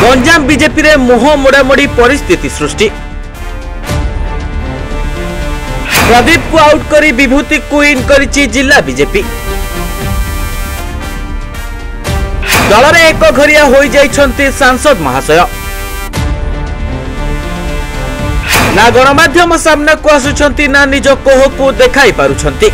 Ganjam BJP रे मुह मोड़ामोड़ी परिस्थिति सृष्टि। प्रदीप को आउट करी विभूति को इन करिछि जिला बीजेपी। दल रे एक घरिया होई जाइछन्ति सांसद महाशय। ना गणमाध्यम सामना को आसुछन्ति ना निज कोह को देखाई पारुछन्ति।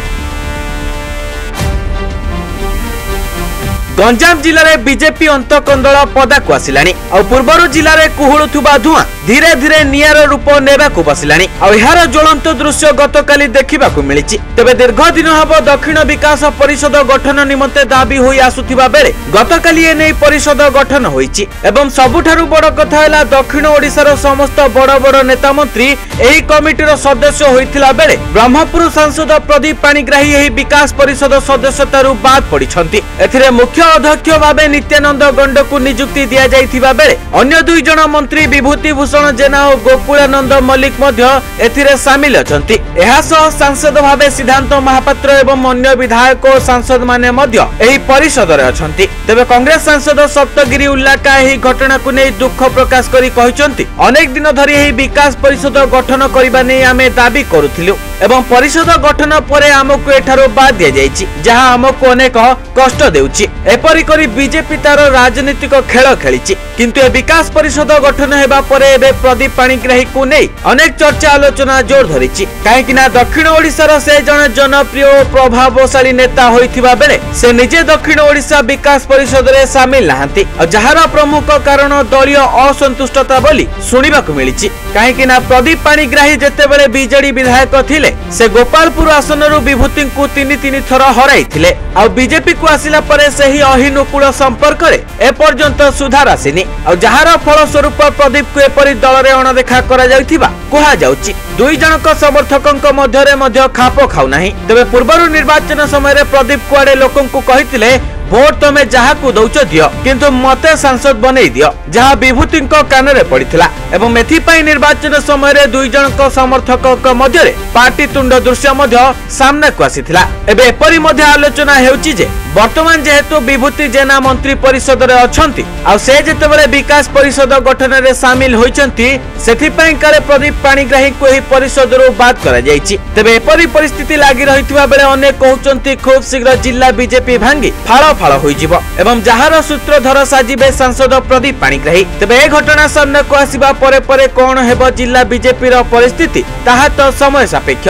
गंजाम जिले में बीजेपी अंतकंदल पदा को आसिलानी और पूर्वर जिले में कुहुलुथुबा धुआं धीरे धीरे नियार रूप नेबाकू बसिलानी और यार ज्वलंत दृश्य गतकाली देखिबाकू मिलिछि। तेबे दीर्घ दिन हब दक्षिण विकास परिषद गठन निमंते दाबी होई आसुथिबा बेले गतकाली एने परिषद गठन होईछि एवं सबुठारु बड़ कथा हैला दक्षिण ओडिशार समस्त बड़ बड़ नेता मंत्री एही कमिटीर सदस्य होइथिला बेले ब्रह्मपुर सांसद प्रदीप पाणिग्राही एही विकास परिषद सदस्यतारु बाद पड़िछन्ति। एथिरे मुख्य अध्यक्ष भावे नित्यानंद गंड को नियुक्ति दिया जाइथिबा बेले अन्य दुई जन मंत्री विभूति भूषण जेना और गोकुलानंद मल्लिक मध्य एथिरे शामिल अछन्ति। एहा सह सांसद भावे सिद्धांत महापात्र एवं अन्य विधायक और सांसद माने मध्य एही परिषद रे अछन्ति। तेबे कांग्रेस सांसद सप्तगिरी उल्लाका एही घटना को नै दुख प्रकाश करी कहिसन्ति अनेक दिन धरि एही विकास परिषद गठन करिबा नै आमे दाबी करूथिलु एवं परिषद गठन परे आमको एठारो बाद दिया जाइछि जहां आमको अनेक कष्ट देउछि। एपरि करी बीजेपी तार राजनीतिक खेल खेलिछि किंतु ए विकास परिषद गठन हेबा परे एबे प्रदीप पाणिग्राही को नै अनेक चर्चा आलोचना जोर धरिछि। काहेकि ना दक्षिण ओडिशार से जन जनप्रिय और प्रभावशाली नेता होइथिबा बेले से निजे दक्षिण ओडिशा विकास परिषद रे शामिल नाहंती और जहार प्रमुख कारण दलीय असंतुष्टता बोली सुनिबाकू मिलिछि। काहेकि ना प्रदीप पाणिग्राही जेतेबेले बीजेडी विधायक थिले से गोपालपुर आसनरु विभूति को तीन थर हराइथिले और बीजेपी को आसिला परे सही अहिनुकूल संपर्क रे ए पर्यंत सुधार आसिनी और जहार फल स्वरूप प्रदीप को एपरि दल रे अणदेखा करा जाउथिबा कुहा जाउछि। दुई जनक समर्थकक मध्य रे मध्य खाप खाउ नाही। तबे पूर्वरु निर्वाचन समय रे प्रदीप कुआडे लोकंकु कहिथिले भोट तमे जहा को दउछ दियो किंतु मते सांसद बनै दियो जहा विभूति कान रे पड़िथिला एवं मेथि पई निर्वाचन समय रे दुई जनक समर्थकक मध्य रे पार्टी तुंड दृश्य मध्य सामना को आसीथिला। एबे एपरि मध्य आलोचना हेउछि जे वर्तमान जेहेतु विभूति जेना मंत्री परिषद रे अछंती आ से जेतेबेले विकास परिषद गठन रे शामिल होइचंती सेथि पई काले प्रदीप पाणिग्राही को एही परिषद रो बात करा जायछि। तबे एपरि परिस्थिति लागि रहितबा बेले अनेक कहउचंती खूब शीघ्र जिला बीजेपी भांगी फाळ फाळ होइजिबो एवं जहार सूत्रधर साजिबे सांसद प्रदीप पाणिग्राही। तबे ए घटना सामना को आसीबा परे परे कोन हेबो जिला बीजेपी रो परिस्थिति ताहा तो समय सापेक्ष।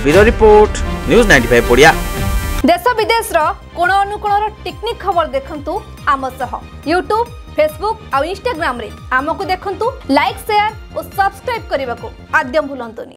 Bureau report news 95 पडिया। देश विदेश रो कोण अनुकोण टेक्निक खबर देखंतु आम सह यूट्यूब फेसबुक और इंस्टाग्राम रे आमको देखंतु लाइक शेयर और सब्सक्राइब करने को आद्यम भूलंतुनी।